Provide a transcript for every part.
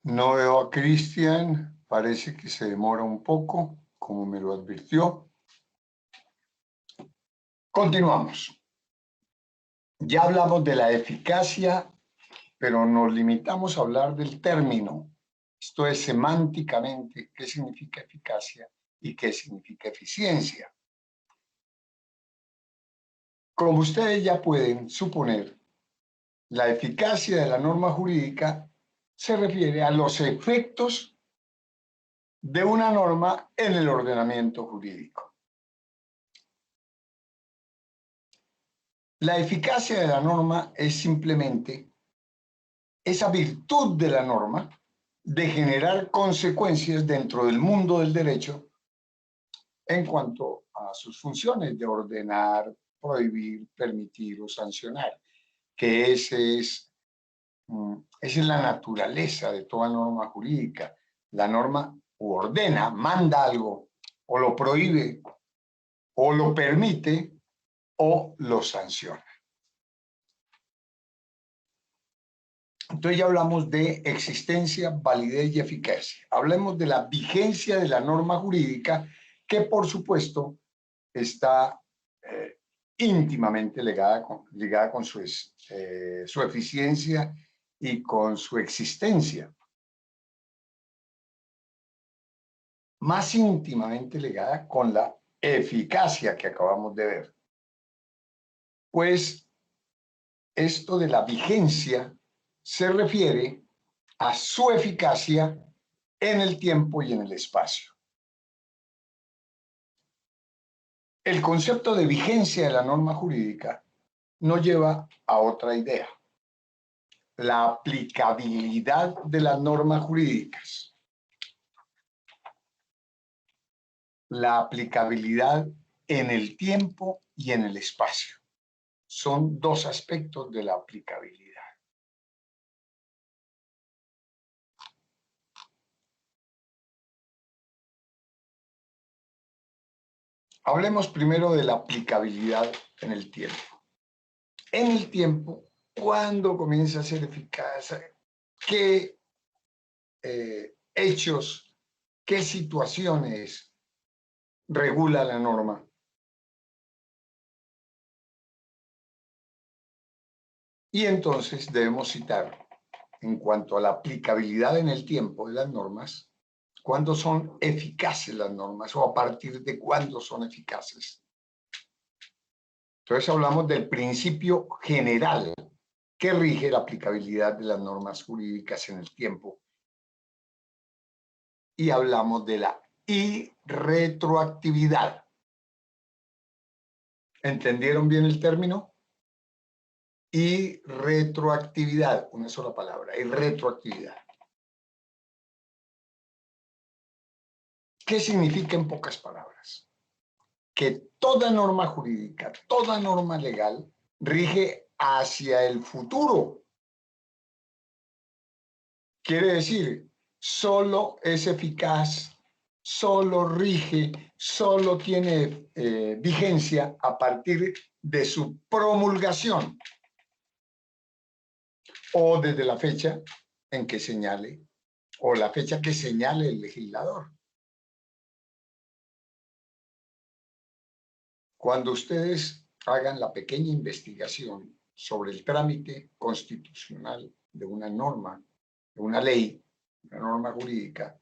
No veo a Cristian, parece que se demora un poco, como me lo advirtió. Continuamos. Ya hablamos de la eficacia, pero nos limitamos a hablar del término. Esto es semánticamente, ¿qué significa eficacia y qué significa eficiencia? Como ustedes ya pueden suponer, la eficacia de la norma jurídica se refiere a los efectos de una norma en el ordenamiento jurídico. La eficacia de la norma es simplemente esa virtud de la norma de generar consecuencias dentro del mundo del derecho en cuanto a sus funciones de ordenar, prohibir, permitir o sancionar, que esa es la naturaleza de toda norma jurídica. La norma ordena, manda algo, o lo prohíbe, o lo permite, o lo sanciona. Entonces ya hablamos de existencia, validez y eficacia. Hablemos de la vigencia de la norma jurídica, que por supuesto está íntimamente ligada con su eficiencia y con su existencia. Más íntimamente ligada con la eficacia que acabamos de ver. Pues esto de la vigencia se refiere a su eficacia en el tiempo y en el espacio. El concepto de vigencia de la norma jurídica nos lleva a otra idea, la aplicabilidad de las normas jurídicas. La aplicabilidad en el tiempo y en el espacio. Son dos aspectos de la aplicabilidad. Hablemos primero de la aplicabilidad en el tiempo. En el tiempo, ¿cuándo comienza a ser eficaz? ¿Qué hechos, qué situaciones regula la norma? Y entonces debemos citar, en cuanto a la aplicabilidad en el tiempo de las normas, cuándo son eficaces las normas o a partir de cuándo son eficaces. Entonces hablamos del principio general que rige la aplicabilidad de las normas jurídicas en el tiempo. Y hablamos de la irretroactividad. ¿Entendieron bien el término? Irretroactividad, una sola palabra, irretroactividad. ¿Qué significa en pocas palabras? Que toda norma jurídica, toda norma legal rige hacia el futuro. Quiere decir, solo es eficaz, solo rige, solo tiene vigencia a partir de su promulgación o desde la fecha en que señale o la fecha que señale el legislador. Cuando ustedes hagan la pequeña investigación sobre el trámite constitucional de una norma, de una ley, una norma jurídica,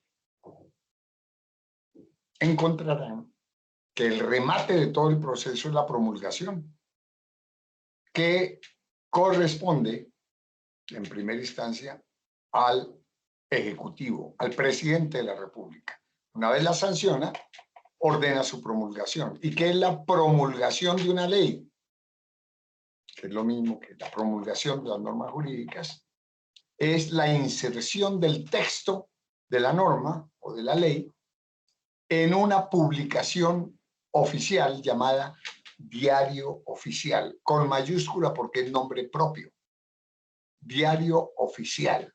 encontrarán que el remate de todo el proceso es la promulgación, que corresponde en primera instancia al Ejecutivo, al presidente de la República. Una vez la sanciona, ordena su promulgación. ¿Y qué es la promulgación de una ley? Que es lo mismo que la promulgación de las normas jurídicas, es la inserción del texto de la norma o de la ley en una publicación oficial llamada Diario Oficial, con mayúscula porque es nombre propio. Diario Oficial.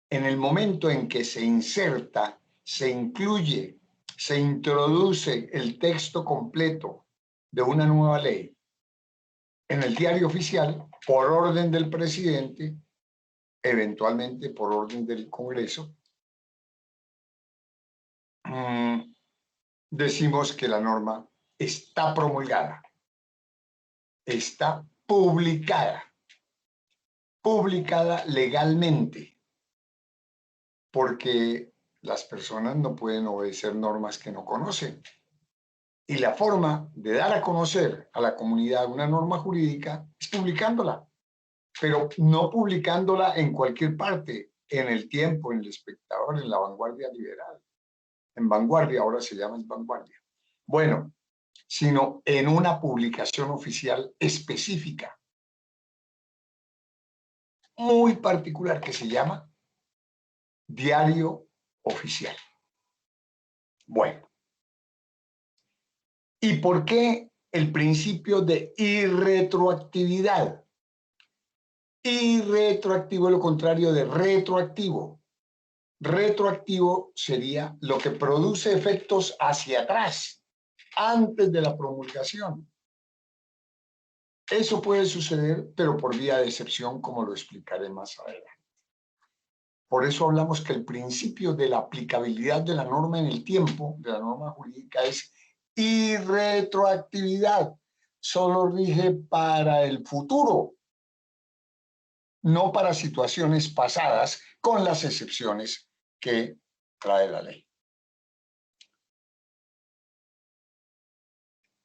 En el momento en que se inserta, se incluye, se introduce el texto completo de una nueva ley en el Diario Oficial, por orden del presidente, eventualmente por orden del Congreso, decimos que la norma está promulgada, está publicada legalmente, porque las personas no pueden obedecer normas que no conocen. Y la forma de dar a conocer a la comunidad una norma jurídica es publicándola, pero no publicándola en cualquier parte, en El Tiempo, en El Espectador, en La Vanguardia Liberal. En Vanguardia, ahora se llama Vanguardia. Bueno, sino en una publicación oficial específica, muy particular, que se llama Diario Oficial. Bueno, ¿y por qué el principio de irretroactividad? Irretroactivo es lo contrario de retroactivo. Retroactivo sería lo que produce efectos hacia atrás, antes de la promulgación. Eso puede suceder, pero por vía de excepción, como lo explicaré más adelante. Por eso hablamos que el principio de la aplicabilidad de la norma en el tiempo, de la norma jurídica, es irretroactividad. Solo rige para el futuro, no para situaciones pasadas, con las excepciones que trae la ley.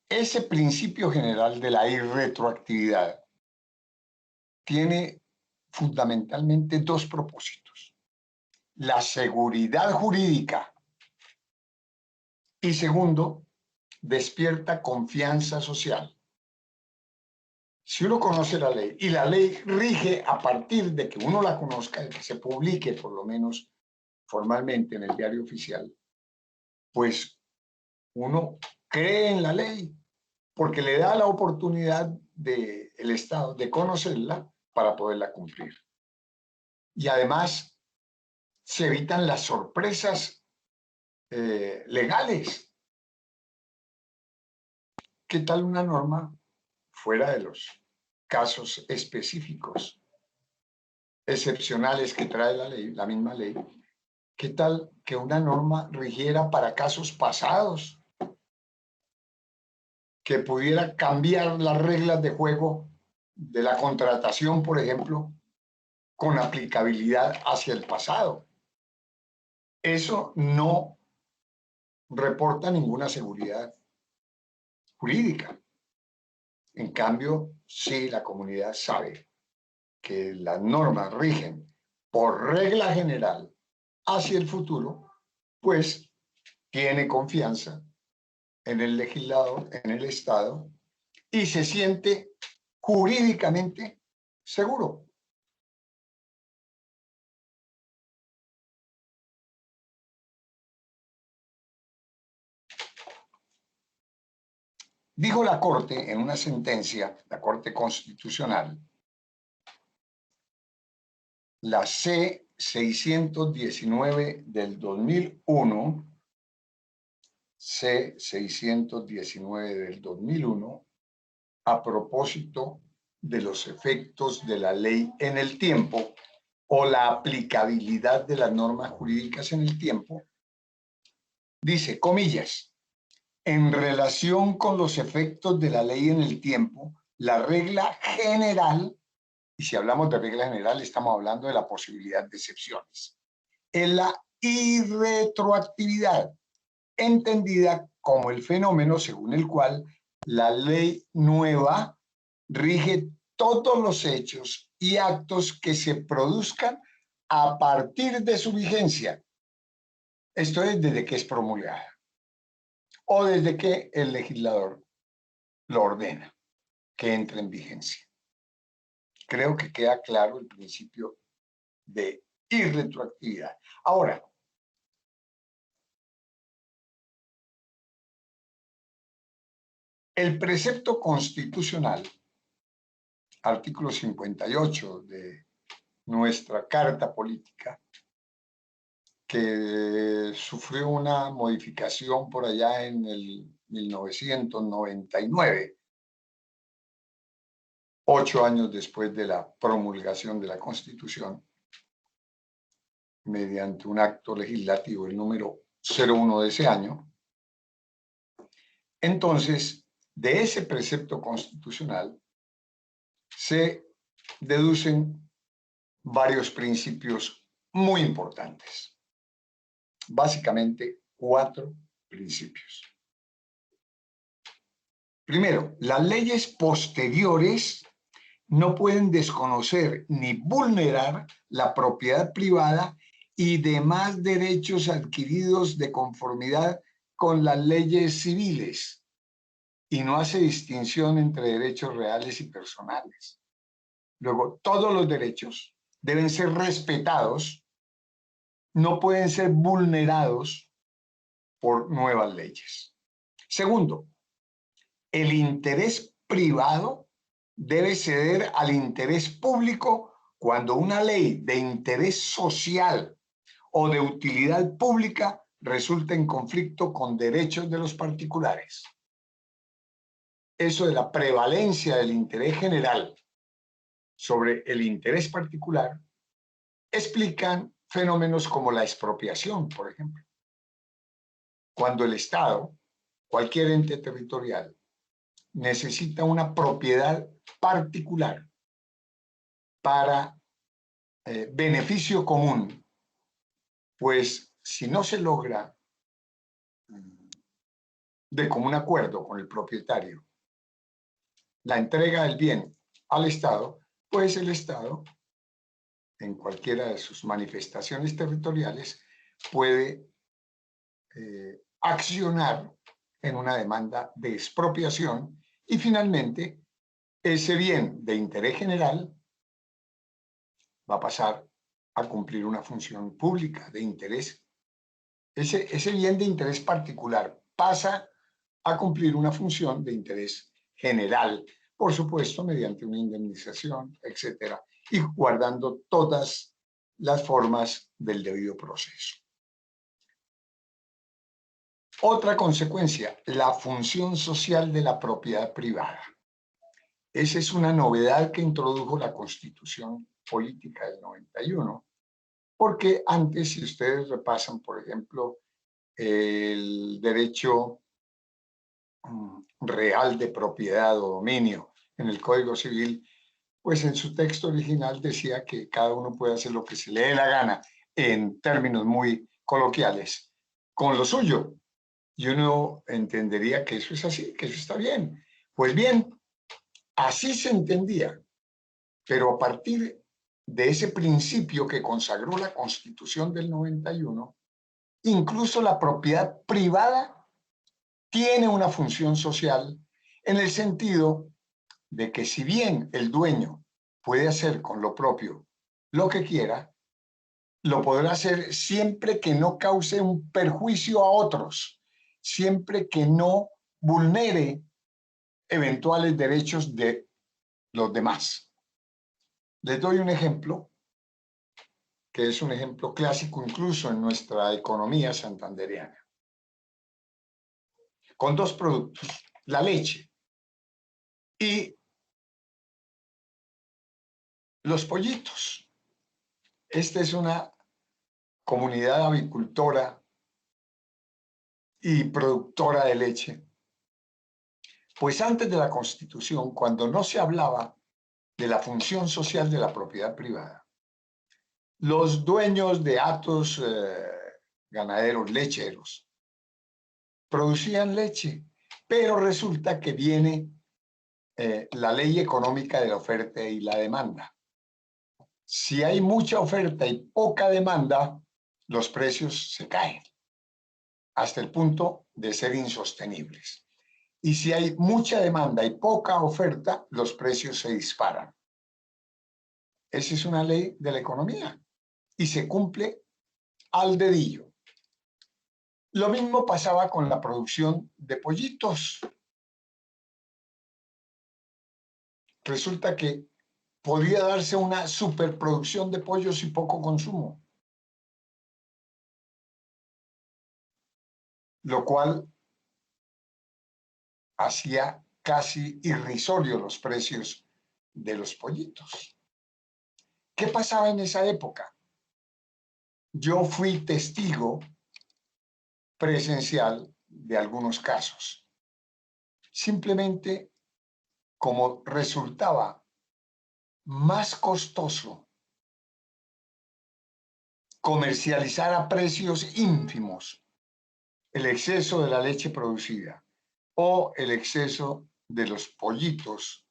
Ese principio general de la irretroactividad tiene fundamentalmente dos propósitos: la seguridad jurídica y, segundo, despierta confianza social. Si uno conoce la ley y la ley rige a partir de que uno la conozca, de que se publique por lo menos formalmente en el diario oficial, pues uno cree en la ley porque le da la oportunidad del Estado de conocerla para poderla cumplir. Y además se evitan las sorpresas legales. ¿Qué tal una norma fuera de los casos específicos, excepcionales que trae la ley, la misma ley? ¿Qué tal que una norma rigiera para casos pasados, que pudiera cambiar las reglas de juego de la contratación, por ejemplo, con aplicabilidad hacia el pasado? Eso no reporta ninguna seguridad jurídica. En cambio, si la comunidad sabe que las normas rigen por regla general hacia el futuro, pues tiene confianza en el legislador, en el Estado, y se siente jurídicamente seguro. Dijo la Corte en una sentencia, la Corte Constitucional, la C-619 del 2001, C-619 del 2001, a propósito de los efectos de la ley en el tiempo o la aplicabilidad de las normas jurídicas en el tiempo, dice, comillas, en relación con los efectos de la ley en el tiempo, la regla general, y si hablamos de regla general estamos hablando de la posibilidad de excepciones, es la irretroactividad, entendida como el fenómeno según el cual la ley nueva rige todos los hechos y actos que se produzcan a partir de su vigencia. Esto es desde que es promulgada o desde que el legislador lo ordena que entre en vigencia. Creo que queda claro el principio de irretroactividad. Ahora, el precepto constitucional, artículo 58 de nuestra Carta Política, que sufrió una modificación por allá en el 1999, 8 años después de la promulgación de la Constitución, mediante un acto legislativo, el número 01 de ese año. Entonces, de ese precepto constitucional se deducen varios principios muy importantes. Básicamente, 4 principios. Primero, las leyes posteriores no pueden desconocer ni vulnerar la propiedad privada y demás derechos adquiridos de conformidad con las leyes civiles, y no hace distinción entre derechos reales y personales. Luego, todos los derechos deben ser respetados, no pueden ser vulnerados por nuevas leyes. Segundo, el interés privado debe ceder al interés público cuando una ley de interés social o de utilidad pública resulta en conflicto con derechos de los particulares. Eso de la prevalencia del interés general sobre el interés particular explican fenómenos como la expropiación, por ejemplo. Cuando el Estado, cualquier ente territorial, necesita una propiedad particular para beneficio común, pues si no se logra de común acuerdo con el propietario la entrega del bien al Estado, pues el Estado, en cualquiera de sus manifestaciones territoriales, puede accionar en una demanda de expropiación y finalmente ese bien de interés general va a pasar a cumplir una función pública de interés. Ese bien de interés particular pasa a cumplir una función de interés general, por supuesto, mediante una indemnización, etcétera, y guardando todas las formas del debido proceso. Otra consecuencia, la función social de la propiedad privada. Esa es una novedad que introdujo la Constitución Política del 91, porque antes, si ustedes repasan, por ejemplo, el derecho real de propiedad o dominio en el Código Civil, pues en su texto original decía que cada uno puede hacer lo que se le dé la gana, en términos muy coloquiales, con lo suyo. Y uno entendería que eso es así, que eso está bien. Pues bien, así se entendía, pero a partir de ese principio que consagró la Constitución del 91, incluso la propiedad privada tiene una función social en el sentido de que si bien el dueño puede hacer con lo propio lo que quiera, lo podrá hacer siempre que no cause un perjuicio a otros, siempre que no vulnere eventuales derechos de los demás. Les doy un ejemplo, que es un ejemplo clásico incluso en nuestra economía santandereana, con 2 productos, la leche y los pollitos. Esta es una comunidad avicultora y productora de leche. Pues antes de la Constitución, cuando no se hablaba de la función social de la propiedad privada, los dueños de hatos ganaderos lecheros producían leche, pero resulta que viene la ley económica de la oferta y la demanda. Si hay mucha oferta y poca demanda, los precios se caen hasta el punto de ser insostenibles. Y si hay mucha demanda y poca oferta, los precios se disparan. Esa es una ley de la economía y se cumple al dedillo. Lo mismo pasaba con la producción de pollitos. Resulta que podía darse una superproducción de pollos y poco consumo, lo cual hacía casi irrisorios los precios de los pollitos. ¿Qué pasaba en esa época? yo fui testigo presencial de algunos casos. Simplemente como resultaba más costoso comercializar a precios ínfimos el exceso de la leche producida o el exceso de los pollitos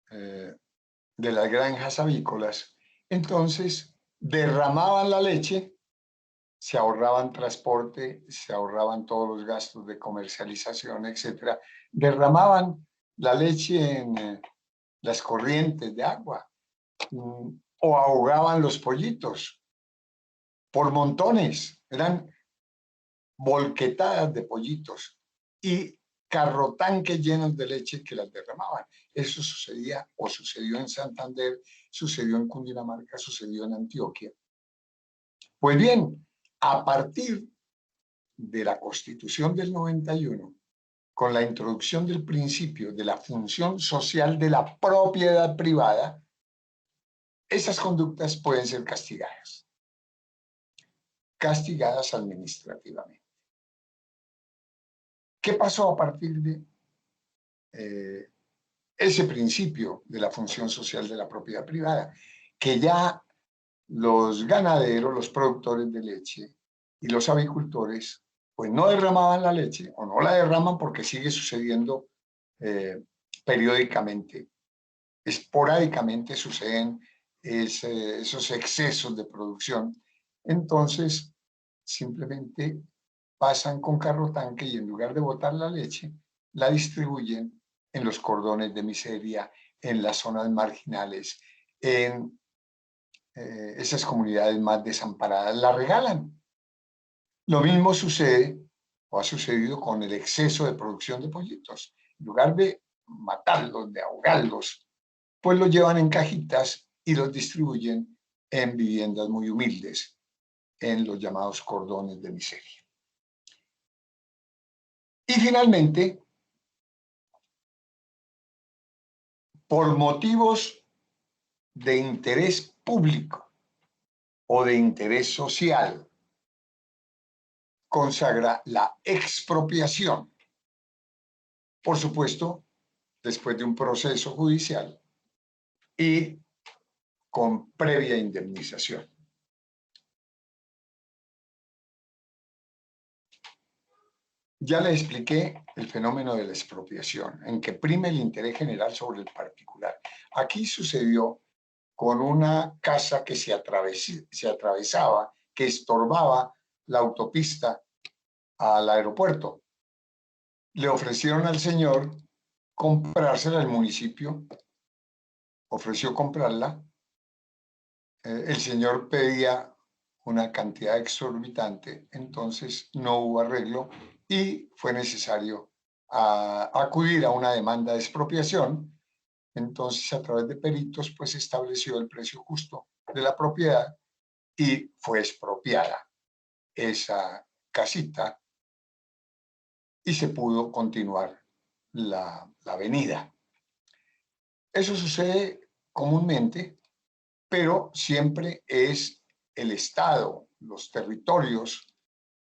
de las granjas avícolas, entonces derramaban la leche, se ahorraban transporte, se ahorraban todos los gastos de comercialización, etcétera. Derramaban la leche en las corrientes de agua o ahogaban los pollitos por montones. Eran volquetadas de pollitos y carrotanques llenos de leche que las derramaban. Eso sucedía o sucedió en Santander, sucedió en Cundinamarca, sucedió en Antioquia. Pues bien, a partir de la Constitución del 91, con la introducción del principio de la función social de la propiedad privada, esas conductas pueden ser castigadas administrativamente. ¿Qué pasó a partir de ese principio de la función social de la propiedad privada? Que ya los ganaderos, los productores de leche y los avicultores, pues no derramaban la leche o no la derraman porque sigue sucediendo periódicamente, esporádicamente suceden esos excesos de producción. Entonces, simplemente pasan con carro tanque y en lugar de botar la leche, la distribuyen en los cordones de miseria, en las zonas marginales, en esas comunidades más desamparadas, la regalan. Lo mismo sucede o ha sucedido con el exceso de producción de pollitos. En lugar de matarlos, de ahogarlos, pues los llevan en cajitas y los distribuyen en viviendas muy humildes, en los llamados cordones de miseria. Y finalmente, por motivos de interés público o de interés social, consagra la expropiación. Por supuesto, después de un proceso judicial y con previa indemnización. Ya le expliqué el fenómeno de la expropiación, en que prime el interés general sobre el particular. Aquí sucedió con una casa que se atravesaba, que estorbaba la autopista al aeropuerto. Le ofrecieron al señor comprársela, el municipio ofreció comprarla. El señor pedía una cantidad exorbitante, entonces no hubo arreglo y fue necesario acudir a una demanda de expropiación. Entonces, a través de peritos, pues se estableció el precio justo de la propiedad y fue expropiada esa casita y se pudo continuar la avenida. Eso sucede comúnmente, pero siempre es el Estado, los territorios,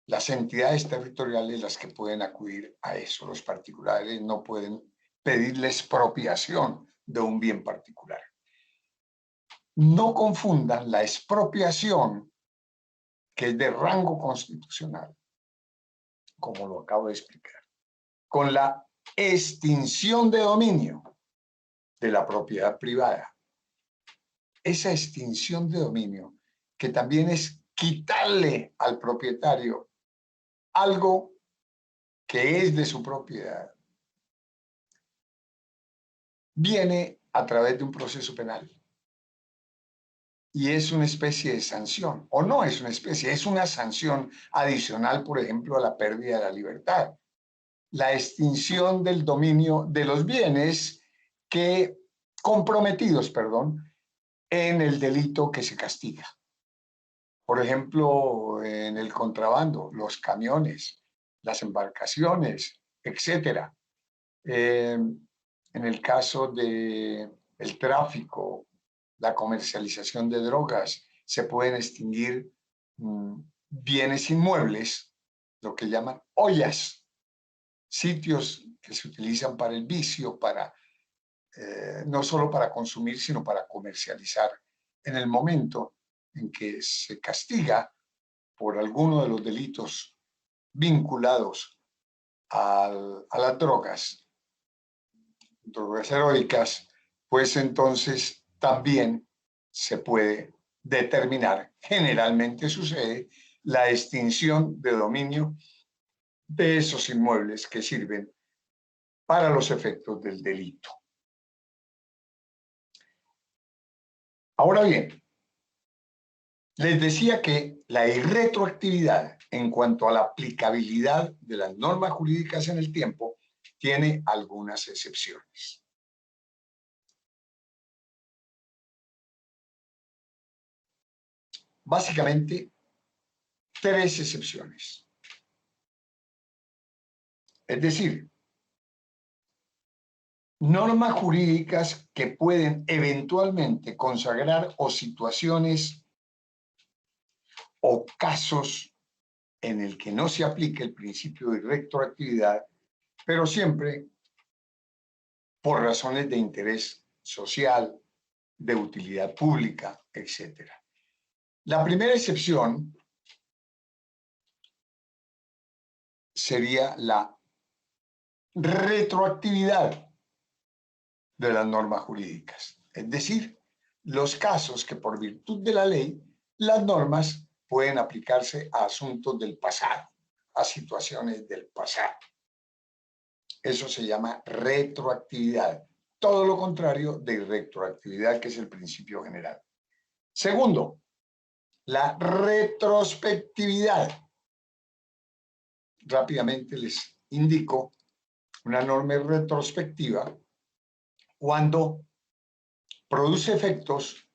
las entidades territoriales las que pueden acudir a eso. Los particulares no pueden pedir la expropiación de un bien particular. No confundan la expropiación, que es de rango constitucional, como lo acabo de explicar, con la extinción de dominio de la propiedad privada. Esa extinción de dominio, que también es quitarle al propietario algo que es de su propiedad, viene a través de un proceso penal. Y es una especie de sanción, o no es una especie, es una sanción adicional, por ejemplo, a la pérdida de la libertad. La extinción del dominio de los bienes comprometidos, en el delito que se castiga. Por ejemplo, en el contrabando, los camiones, las embarcaciones, etcétera. En el caso del tráfico, la comercialización de drogas, se pueden extinguir bienes inmuebles, lo que llaman ollas, sitios que se utilizan para el vicio, para no solo para consumir, sino para comercializar. En el momento en que se castiga por alguno de los delitos vinculados a las drogas heroicas, pues entonces también se puede determinar, generalmente sucede, la extinción de dominio de esos inmuebles que sirven para los efectos del delito. Ahora bien, les decía que la irretroactividad en cuanto a la aplicabilidad de las normas jurídicas en el tiempo tiene algunas excepciones. Básicamente, 3 excepciones. Es decir, normas jurídicas que pueden eventualmente consagrar o situaciones o casos en el que no se aplique el principio de retroactividad, pero siempre por razones de interés social, de utilidad pública, etc. La primera excepción sería la retroactividad de las normas jurídicas, es decir, los casos que por virtud de la ley las normas pueden aplicarse a asuntos del pasado, a situaciones del pasado. Eso se llama retroactividad, todo lo contrario de retroactividad, que es el principio general. Segundo, la retrospectividad. Rápidamente les indico, una norma retrospectiva cuando produce efectos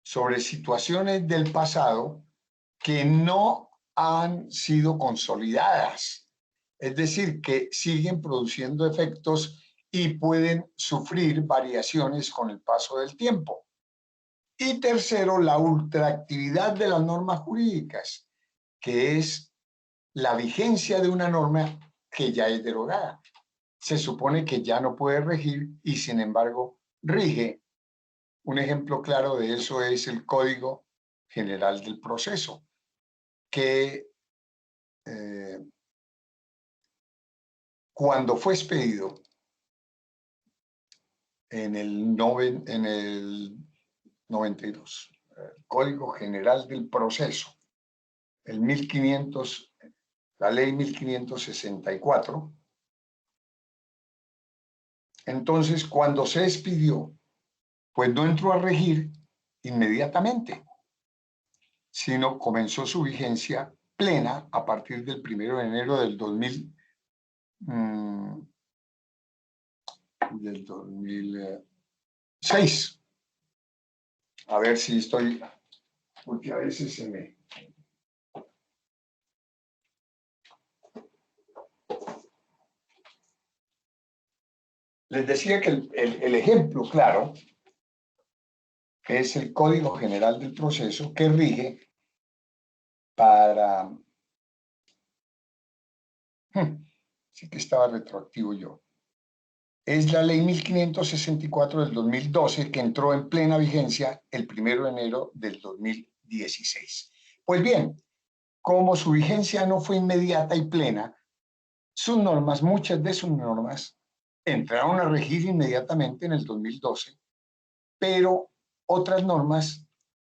sobre situaciones del pasado que no han sido consolidadas, es decir, que siguen produciendo efectos y pueden sufrir variaciones con el paso del tiempo. Y tercero, la ultraactividad de las normas jurídicas, que es la vigencia de una norma que ya es derogada. Se supone que ya no puede regir y sin embargo rige. Un ejemplo claro de eso es el Código General del Proceso, que cuando fue expedido en el 92, el Código General del Proceso, el 1500, la ley 1564, entonces cuando se expidió, pues no entró a regir inmediatamente, sino comenzó su vigencia plena a partir del 1 de enero del 2006. A ver si estoy, porque a veces se me... Les decía que el ejemplo claro es el Código General del Proceso, que rige para... Sí que estaba retroactivo yo. Es la ley 1564 del 2012 que entró en plena vigencia el 1 de enero del 2016. Pues bien, como su vigencia no fue inmediata y plena, sus normas, muchas de sus normas, entraron a regir inmediatamente en el 2012, pero otras normas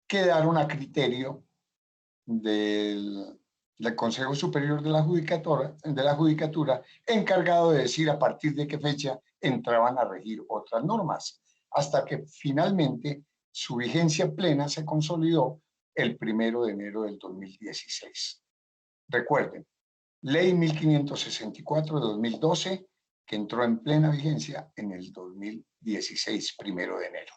quedaron a criterio del Consejo Superior de la Judicatura, encargado de decir a partir de qué fecha entraban a regir otras normas, hasta que finalmente su vigencia plena se consolidó el 1 de enero del 2016. Recuerden, Ley 1564 de 2012, que entró en plena vigencia en el 2016, 1 de enero.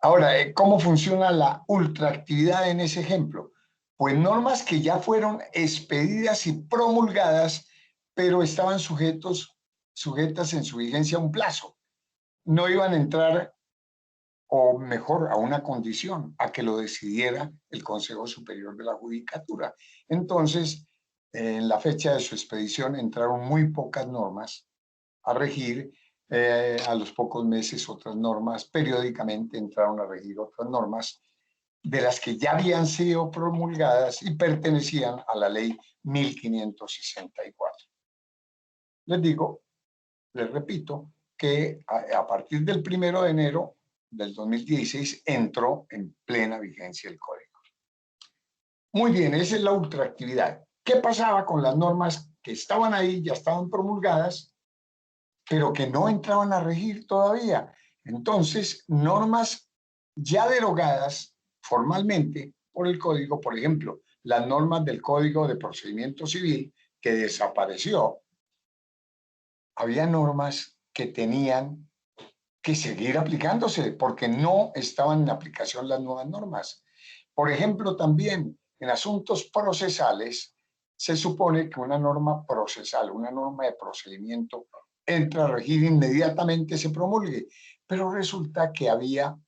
Ahora, ¿cómo funciona la ultraactividad en ese ejemplo? Pues normas que ya fueron expedidas y promulgadas, pero estaban sujetas en su vigencia a un plazo. No iban a entrar o mejor, a una condición, a que lo decidiera el Consejo Superior de la Judicatura. Entonces, en la fecha de su expedición entraron muy pocas normas a regir, a los pocos meses otras normas, periódicamente entraron a regir otras normas de las que ya habían sido promulgadas y pertenecían a la ley 1564. Les digo, les repito, que a partir del 1 de enero del 2016 entró en plena vigencia el código. Muy bien, esa es la ultraactividad. ¿Qué pasaba con las normas que estaban ahí, ya estaban promulgadas, pero que no entraban a regir todavía? Entonces, normas ya derogadas formalmente por el código, por ejemplo, las normas del Código de Procedimiento Civil, que desapareció. Había normas que tenían que seguir aplicándose porque no estaban en aplicación las nuevas normas. Por ejemplo, también en asuntos procesales se supone que una norma procesal, una norma de procedimiento, entra a regir inmediatamente, se promulgue, pero resulta que había,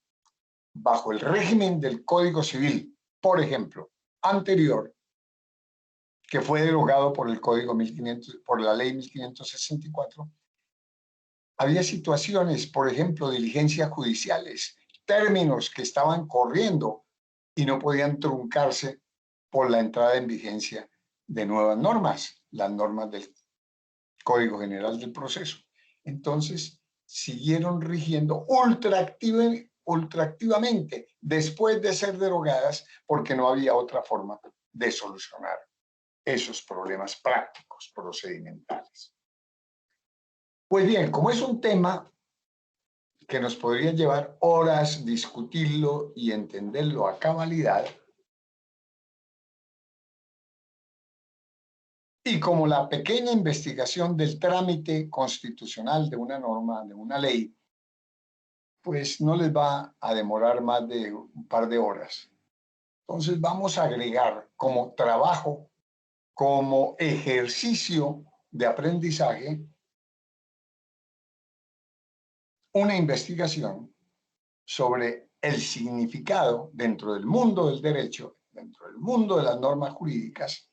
bajo el régimen del Código Civil, por ejemplo, anterior, que fue derogado por el Código 1500, por la Ley 1564, había situaciones, por ejemplo, diligencias judiciales, términos que estaban corriendo y no podían truncarse por la entrada en vigencia de nuevas normas, las normas del Código General del Proceso. Entonces, siguieron rigiendo ultraactivamente después de ser derogadas porque no había otra forma de solucionar esos problemas prácticos, procedimentales. Pues bien, como es un tema que nos podría llevar horas discutirlo y entenderlo a cabalidad, y como la pequeña investigación del trámite constitucional de una norma, de una ley, pues no les va a demorar más de un par de horas. Entonces vamos a agregar como trabajo, como ejercicio de aprendizaje, una investigación sobre el significado dentro del mundo del derecho, dentro del mundo de las normas jurídicas,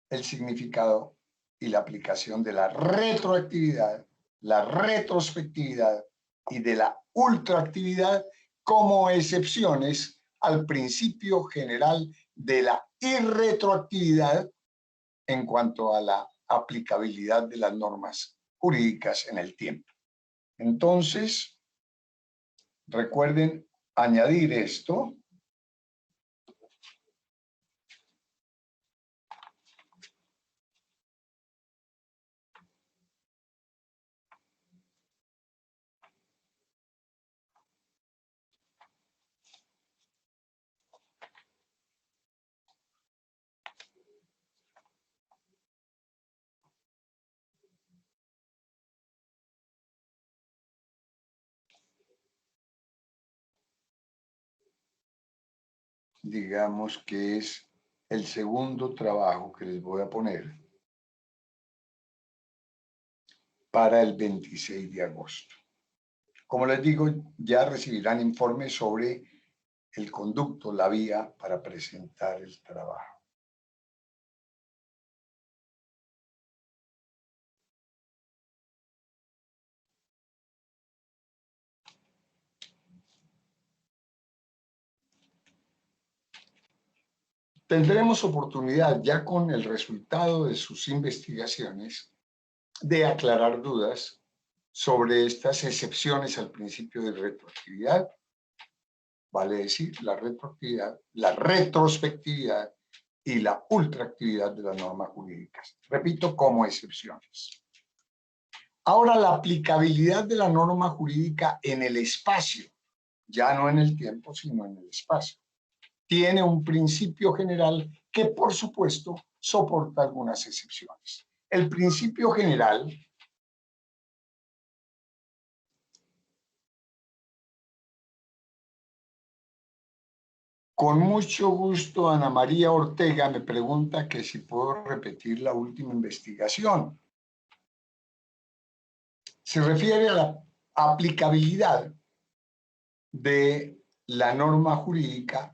el significado y la aplicación de la retroactividad, la retrospectividad y de la ultraactividad como excepciones al principio general de la irretroactividad en cuanto a la aplicabilidad de las normas jurídicas en el tiempo. Entonces, recuerden añadir esto. Digamos que es el segundo trabajo que les voy a poner para el 26 de agosto. Como les digo, ya recibirán informes sobre el conducto, la vía para presentar el trabajo. Tendremos oportunidad ya con el resultado de sus investigaciones de aclarar dudas sobre estas excepciones al principio de retroactividad, vale decir, la retroactividad, la retrospectividad y la ultraactividad de las normas jurídicas. Repito, como excepciones. Ahora, la aplicabilidad de la norma jurídica en el espacio, ya no en el tiempo, sino en el espacio, tiene un principio general que, por supuesto, soporta algunas excepciones. El principio general con mucho gusto, Ana María Ortega me pregunta que si puedo repetir la última investigación. Se refiere a la aplicabilidad de la norma jurídica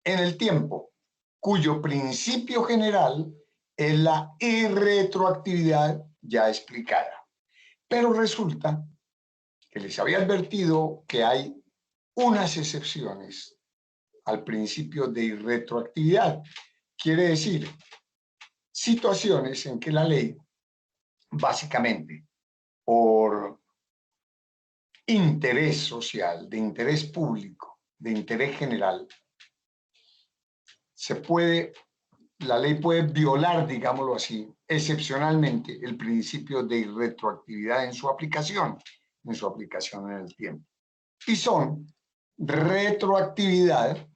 en el tiempo, cuyo principio general es la irretroactividad ya explicada. Pero resulta que les había advertido que hay unas excepciones al principio de irretroactividad. Quiere decir, situaciones en que la ley, básicamente, por interés social, de interés público, de interés general, la ley puede violar, digámoslo así, excepcionalmente el principio de irretroactividad en su aplicación en el tiempo. Y son retroactividad,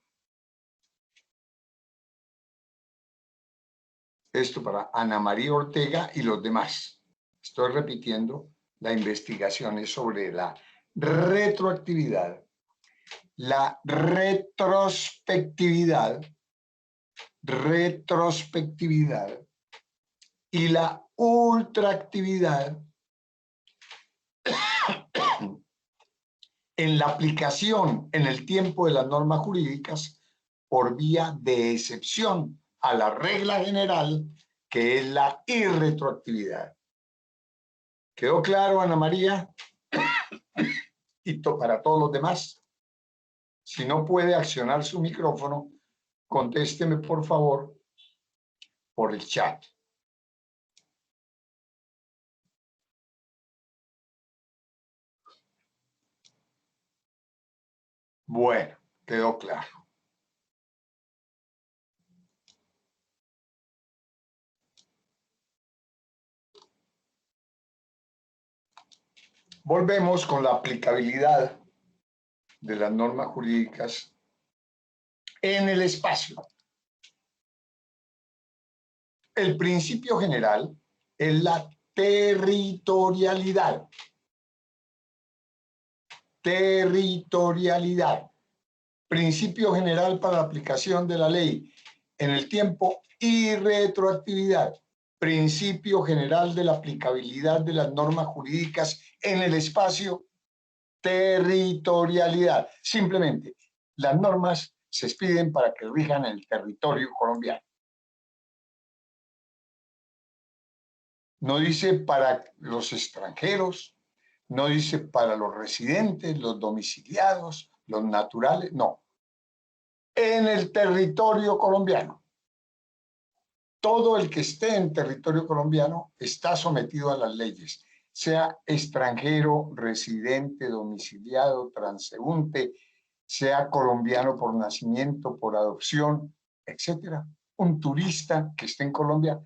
esto para Ana María Ortega y los demás. Estoy repitiendo, la investigación es sobre la retroactividad, la retrospectividad y la ultraactividad en la aplicación en el tiempo de las normas jurídicas por vía de excepción a la regla general, que es la irretroactividad. ¿Quedó claro, Ana María? Y para todos los demás. Si no puede accionar su micrófono, contésteme, por favor, por el chat. Bueno, quedó claro. Volvemos con la aplicabilidad de las normas jurídicas en el espacio. El principio general es la territorialidad. Territorialidad. Principio general para la aplicación de la ley en el tiempo y retroactividad. Principio general de la aplicabilidad de las normas jurídicas en el espacio. Territorialidad. Simplemente, las normas se expiden para que rijan el territorio colombiano. No dice para los extranjeros, no dice para los residentes, los domiciliados, los naturales, no. En el territorio colombiano. Todo el que esté en territorio colombiano está sometido a las leyes, sea extranjero, residente, domiciliado, transeúnte, sea colombiano por nacimiento, por adopción, etcétera. Un turista que esté en Colombia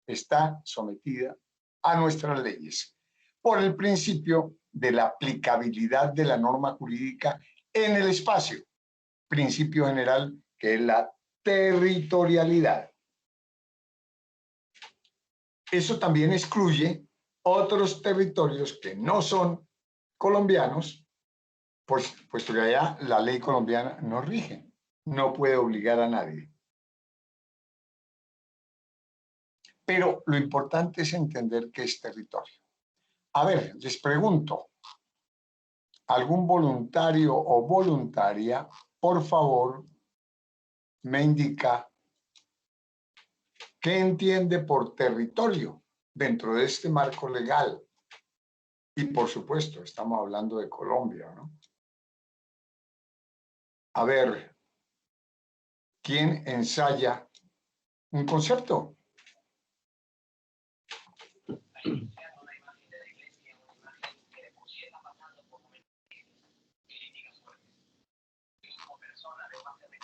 está sometida a nuestras leyes por el principio de la aplicabilidad de la norma jurídica en el espacio, principio general que es la territorialidad. Eso también excluye otros territorios que no son colombianos, puesto que allá la ley colombiana no rige, no puede obligar a nadie. Pero lo importante es entender qué es territorio. A ver, les pregunto, ¿algún voluntario o voluntaria, por favor, me indica qué entiende por territorio dentro de este marco legal? Y por supuesto, estamos hablando de Colombia, ¿no? A ver, ¿quién ensaya un concepto?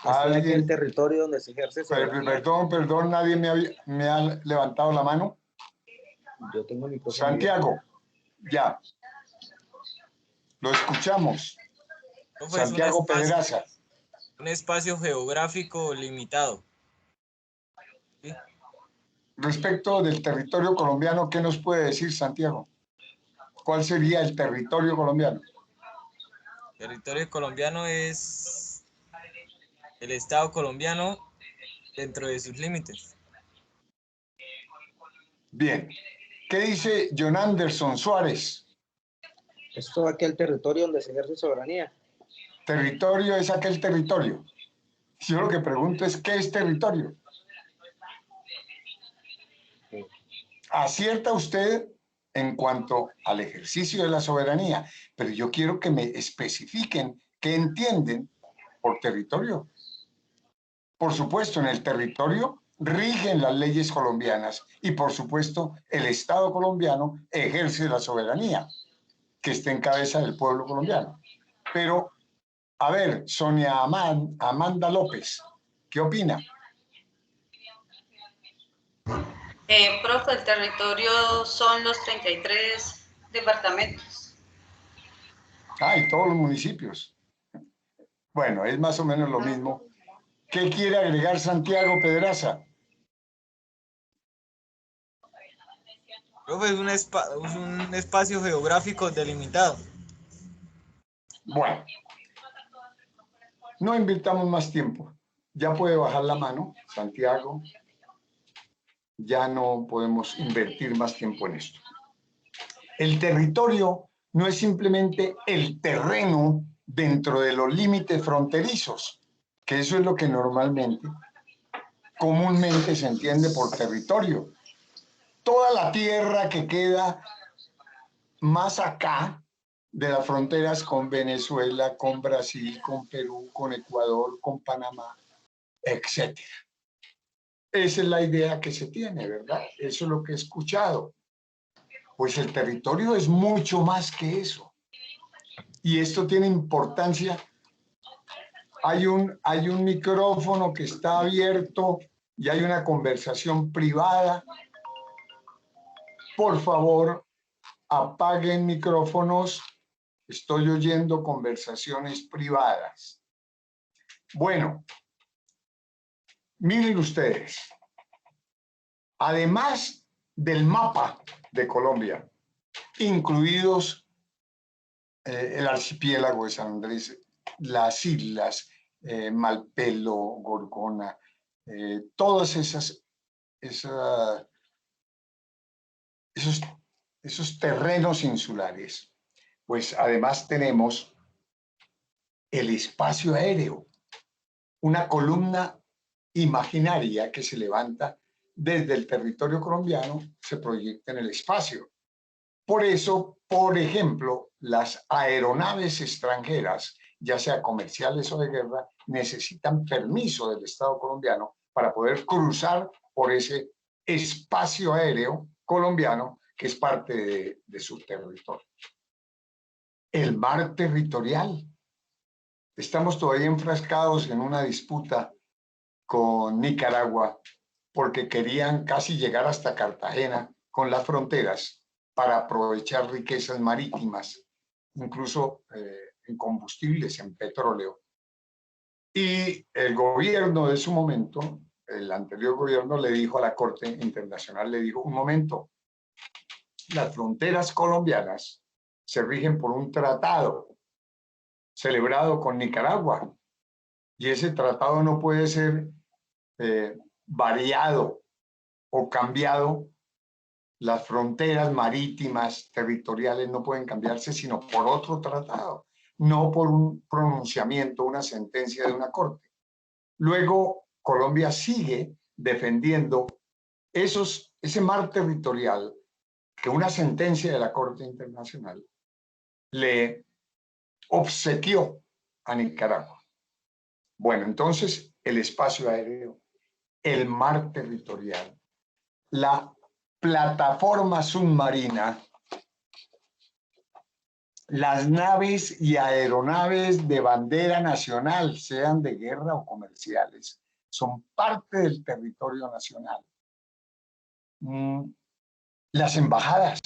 ¿Alguien? Aquel territorio donde se ejerce soberanía. Perdón, nadie me ha levantado la mano. Yo tengo mi micrófono. Santiago, ya. Lo escuchamos. Santiago Pedraza. Un espacio geográfico limitado. ¿Sí? Respecto del territorio colombiano, ¿qué nos puede decir Santiago? ¿Cuál sería el territorio colombiano? El territorio colombiano es el Estado colombiano dentro de sus límites. Bien. ¿Qué dice John Anderson Suárez? Es todo aquel territorio donde se ejerce soberanía. Territorio es aquel territorio. Yo lo que pregunto es, ¿qué es territorio? Acierta usted en cuanto al ejercicio de la soberanía, pero yo quiero que me especifiquen qué entienden por territorio. Por supuesto, en el territorio rigen las leyes colombianas y, por supuesto, el Estado colombiano ejerce la soberanía que está en cabeza del pueblo colombiano. Pero, a ver, Sonia Amanda López, ¿qué opina? Profe, el territorio son los 33 departamentos. Ah, y todos los municipios. Bueno, es más o menos lo mismo. ¿Qué quiere agregar Santiago Pedraza? Profe, es un espacio geográfico delimitado. Bueno, no invirtamos más tiempo. Ya puede bajar la mano, Santiago. Ya no podemos invertir más tiempo en esto. El territorio no es simplemente el terreno dentro de los límites fronterizos, que eso es lo que comúnmente se entiende por territorio. Toda la tierra que queda más acá de las fronteras con Venezuela, con Brasil, con Perú, con Ecuador, con Panamá, etc. Esa es la idea que se tiene, ¿verdad? Eso es lo que he escuchado. Pues el territorio es mucho más que eso. Y esto tiene importancia. Hay un micrófono que está abierto y hay una conversación privada. Por favor, apaguen micrófonos. Estoy oyendo conversaciones privadas. Bueno, miren ustedes. Además del mapa de Colombia, incluidos el archipiélago de San Andrés, las islas, Malpelo, Gorgona, todos esos terrenos insulares. Pues además tenemos el espacio aéreo, una columna imaginaria que se levanta desde el territorio colombiano, se proyecta en el espacio. Por eso, por ejemplo, las aeronaves extranjeras, ya sea comerciales o de guerra, necesitan permiso del Estado colombiano para poder cruzar por ese espacio aéreo colombiano que es parte de su territorio. El mar territorial. Estamos todavía enfrascados en una disputa con Nicaragua porque querían casi llegar hasta Cartagena con las fronteras para aprovechar riquezas marítimas, incluso en combustibles, en petróleo. Y el gobierno de su momento, el anterior gobierno, le dijo a la Corte Internacional, le dijo, un momento, las fronteras colombianas se rigen por un tratado celebrado con Nicaragua, y ese tratado no puede ser variado o cambiado. Las fronteras marítimas, territoriales no pueden cambiarse sino por otro tratado, no por un pronunciamiento, una sentencia de una corte. Luego, Colombia sigue defendiendo ese mar territorial que una sentencia de la Corte Internacional le obsequió a Nicaragua. Bueno, entonces el espacio aéreo, el mar territorial, la plataforma submarina, las naves y aeronaves de bandera nacional, sean de guerra o comerciales, son parte del territorio nacional. Las embajadas.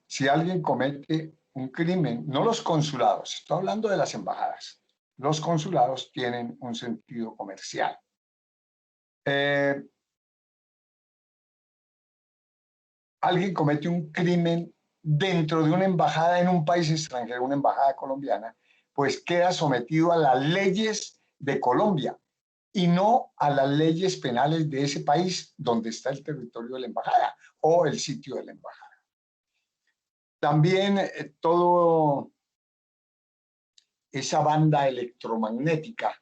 Si alguien comete un crimen, no los consulados, estoy hablando de las embajadas. Los consulados tienen un sentido comercial. Alguien comete un crimen dentro de una embajada en un país extranjero, una embajada colombiana, pues queda sometido a las leyes de Colombia y no a las leyes penales de ese país donde está el territorio de la embajada o el sitio de la embajada. También todo esa banda electromagnética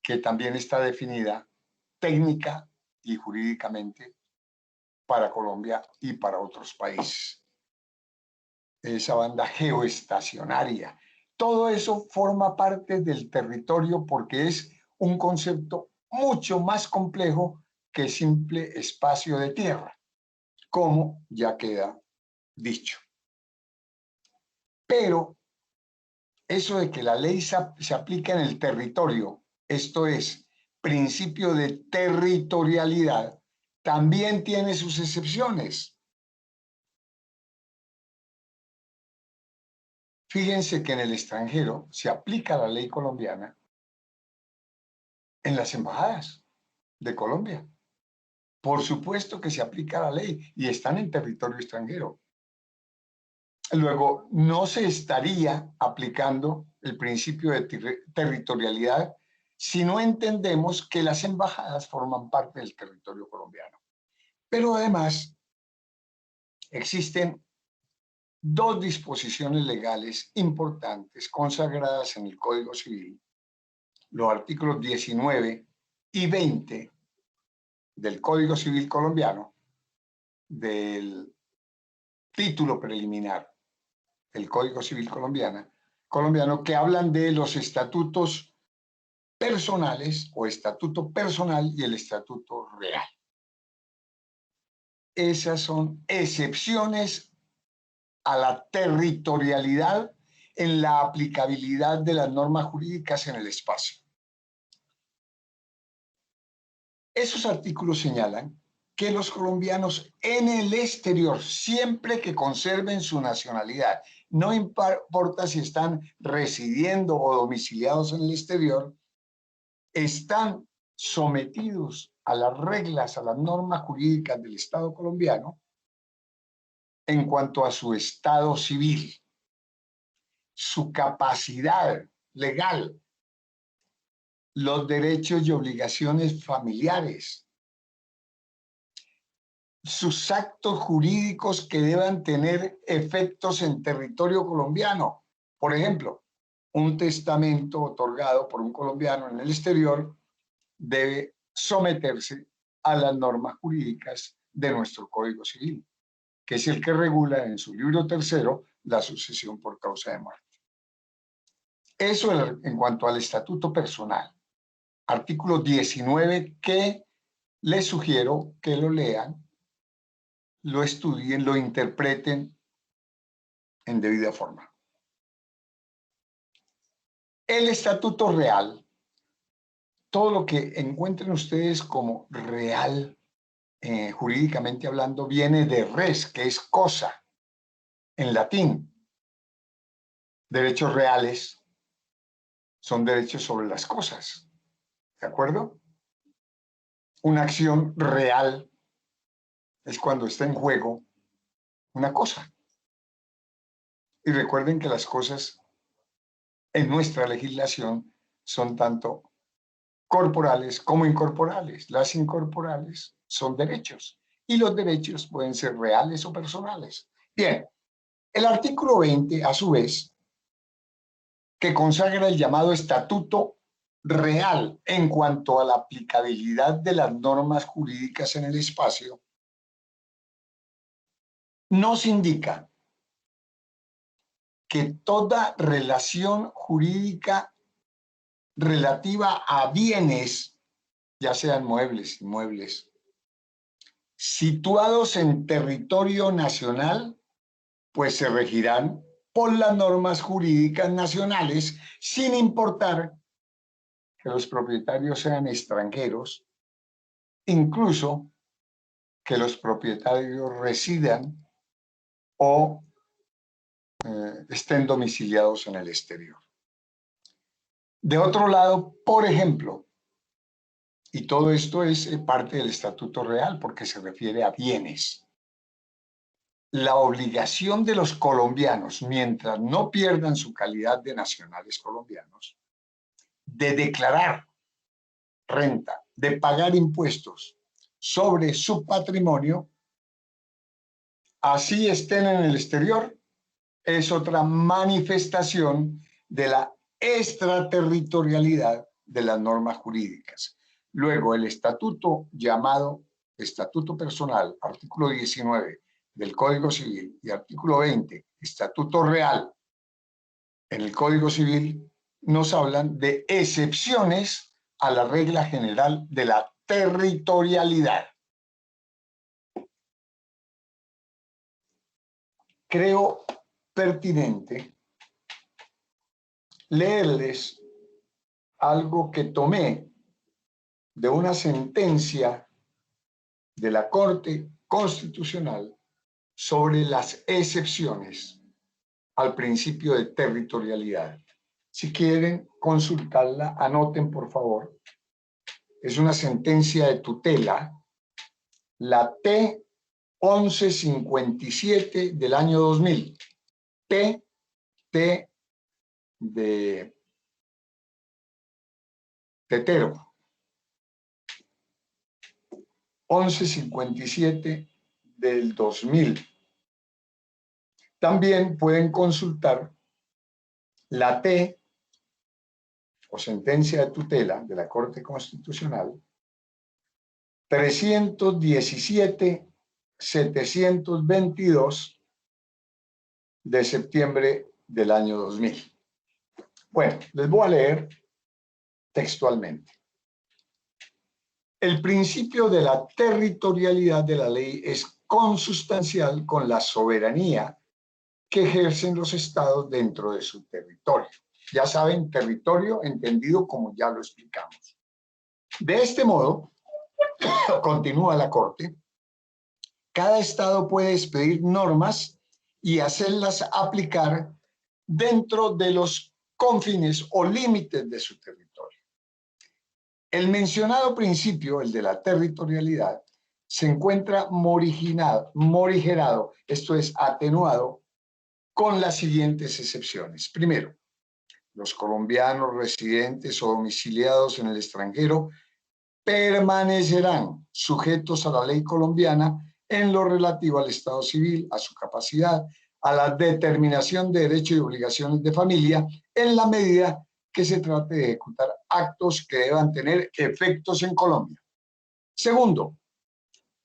que también está definida técnica y jurídicamente para Colombia y para otros países. Esa banda geoestacionaria. Todo eso forma parte del territorio porque es un concepto mucho más complejo que simple espacio de tierra, como ya queda dicho. Pero eso de que la ley se aplica en el territorio, esto es, principio de territorialidad, también tiene sus excepciones. Fíjense que en el extranjero se aplica la ley colombiana en las embajadas de Colombia. Por supuesto que se aplica la ley y están en territorio extranjero. Luego, no se estaría aplicando el principio de territorialidad si no entendemos que las embajadas forman parte del territorio colombiano. Pero además, existen dos disposiciones legales importantes consagradas en el Código Civil, los artículos 19 y 20 del Código Civil colombiano, del título preliminar del Código Civil colombiano, que hablan de los estatutos personales o estatuto personal y el estatuto real. Esas son excepciones a la territorialidad en la aplicabilidad de las normas jurídicas en el espacio. Esos artículos señalan que los colombianos en el exterior, siempre que conserven su nacionalidad, no importa si están residiendo o domiciliados en el exterior, están sometidos a las reglas, a las normas jurídicas del Estado colombiano en cuanto a su estado civil, su capacidad legal, los derechos y obligaciones familiares, sus actos jurídicos que deban tener efectos en territorio colombiano. Por ejemplo, un testamento otorgado por un colombiano en el exterior debe someterse a las normas jurídicas de nuestro Código Civil, que es el que regula en su libro tercero la sucesión por causa de muerte. Eso en cuanto al estatuto personal. Artículo 19, que les sugiero que lo lean, lo estudien, lo interpreten en debida forma. El estatuto real, todo lo que encuentren ustedes como real, jurídicamente hablando, viene de res, que es cosa, en latín. Derechos reales son derechos sobre las cosas, ¿de acuerdo? Una acción real es cuando está en juego una cosa. Y recuerden que las cosas en nuestra legislación son tanto corporales como incorporales. Las incorporales son derechos y los derechos pueden ser reales o personales. Bien, el artículo 20, a su vez, que consagra el llamado estatuto real en cuanto a la aplicabilidad de las normas jurídicas en el espacio, nos indica que toda relación jurídica relativa a bienes, ya sean muebles, inmuebles, situados en territorio nacional, pues se regirán por las normas jurídicas nacionales, sin importar que los propietarios sean extranjeros, incluso que los propietarios residan o estén domiciliados en el exterior. De otro lado, por ejemplo, y todo esto es parte del estatuto real porque se refiere a bienes, la obligación de los colombianos, mientras no pierdan su calidad de nacionales colombianos, de declarar renta, de pagar impuestos sobre su patrimonio, así estén en el exterior, es otra manifestación de la extraterritorialidad de las normas jurídicas. Luego, el estatuto llamado Estatuto Personal, artículo 19 del Código Civil, y artículo 20, Estatuto Real, en el Código Civil, nos hablan de excepciones a la regla general de la territorialidad. Creo pertinente leerles algo que tomé de una sentencia de la Corte Constitucional sobre las excepciones al principio de territorialidad. Si quieren consultarla, anoten por favor. Es una sentencia de tutela, la T-1157 del año 2000. T de tetero. 1157 del 2000. También pueden consultar la T o sentencia de tutela de la Corte Constitucional 317-722 de septiembre del año 2000. Bueno, les voy a leer textualmente. El principio de la territorialidad de la ley es consustancial con la soberanía que ejercen los estados dentro de su territorio. Ya saben, territorio entendido como ya lo explicamos. De este modo, continúa la Corte, cada estado puede expedir normas y hacerlas aplicar dentro de los confines o límites de su territorio. El mencionado principio, el de la territorialidad, se encuentra morigerado, esto es, atenuado, con las siguientes excepciones. Primero, los colombianos residentes o domiciliados en el extranjero permanecerán sujetos a la ley colombiana en lo relativo al Estado civil, a su capacidad, a la determinación de derechos y obligaciones de familia, en la medida que se trate de ejecutar actos que deban tener efectos en Colombia. Segundo,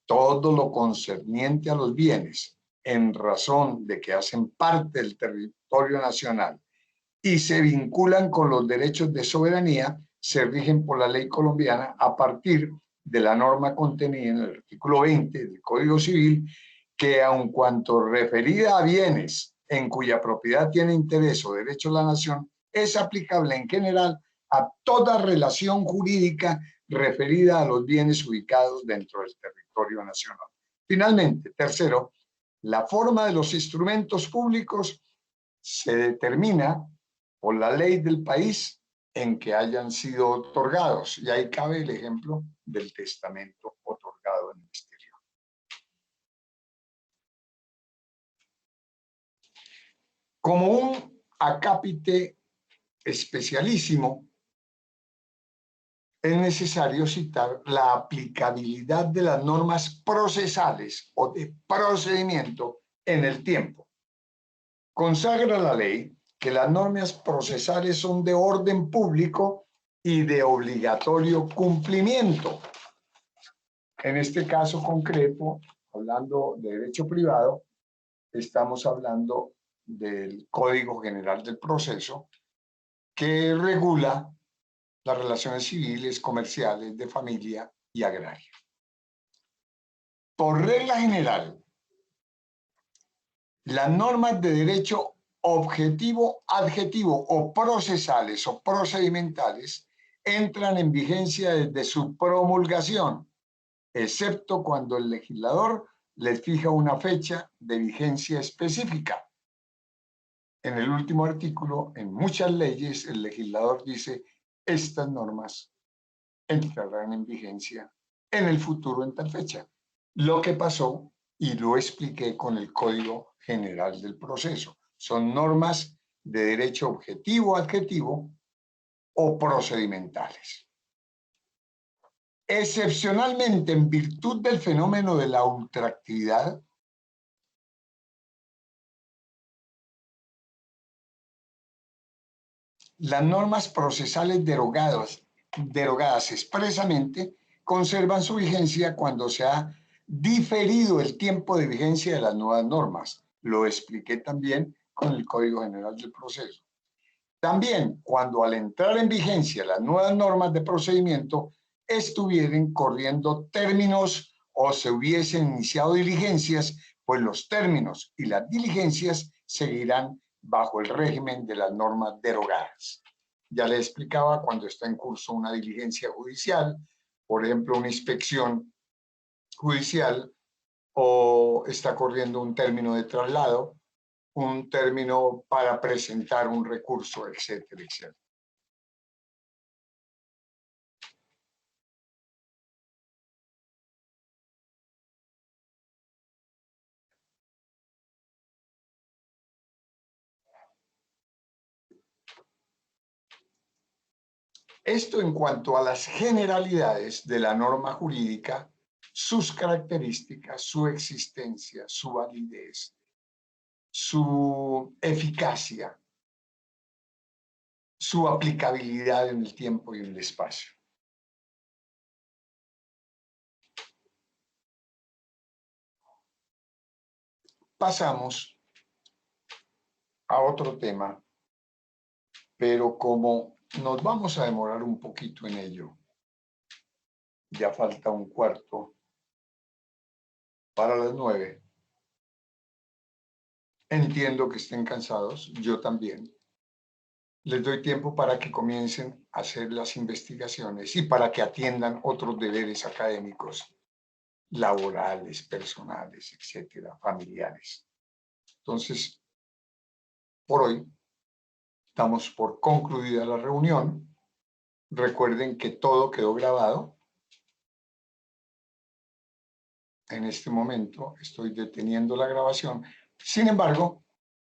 todo lo concerniente a los bienes, en razón de que hacen parte del territorio nacional y se vinculan con los derechos de soberanía, se rigen por la ley colombiana a partir de la norma contenida en el artículo 20 del Código Civil, que aun cuanto referida a bienes en cuya propiedad tiene interés o derecho la nación, es aplicable en general a toda relación jurídica referida a los bienes ubicados dentro del territorio nacional. Finalmente, tercero, la forma de los instrumentos públicos se determina por la ley del país en que hayan sido otorgados. Y ahí cabe el ejemplo del testamento otorgado en el exterior. Como un acápite especialísimo, es necesario citar la aplicabilidad de las normas procesales o de procedimiento en el tiempo. Consagra la ley que las normas procesales son de orden público y de obligatorio cumplimiento. En este caso concreto, hablando de derecho privado, estamos hablando del Código General del Proceso, que regula las relaciones civiles, comerciales, de familia y agraria. Por regla general, las normas de derecho objetivo, adjetivo o procesales o procedimentales entran en vigencia desde su promulgación, excepto cuando el legislador les fija una fecha de vigencia específica. En el último artículo, en muchas leyes, el legislador dice: estas normas entrarán en vigencia en el futuro en tal fecha. Lo que pasó, y lo expliqué con el Código General del Proceso, son normas de derecho objetivo, adjetivo o procedimentales. Excepcionalmente, en virtud del fenómeno de la ultraactividad, las normas procesales derogadas expresamente conservan su vigencia cuando se ha diferido el tiempo de vigencia de las nuevas normas. Lo expliqué también con el Código General del Proceso. También cuando al entrar en vigencia las nuevas normas de procedimiento estuvieran corriendo términos o se hubiesen iniciado diligencias, pues los términos y las diligencias seguirán bajo el régimen de las normas derogadas. Ya le explicaba cuando está en curso una diligencia judicial, por ejemplo, una inspección judicial, o está corriendo un término de traslado, un término para presentar un recurso, etcétera, etcétera. Esto en cuanto a las generalidades de la norma jurídica, sus características, su existencia, su validez, su eficacia, su aplicabilidad en el tiempo y en el espacio. Pasamos a otro tema, pero como nos vamos a demorar un poquito en ello, ya falta un cuarto para las 9. Entiendo que estén cansados, yo también. Les doy tiempo para que comiencen a hacer las investigaciones y para que atiendan otros deberes académicos, laborales, personales, etcétera, familiares. Entonces, por hoy, damos por concluida la reunión. Recuerden que todo quedó grabado. En este momento estoy deteniendo la grabación. Sin embargo,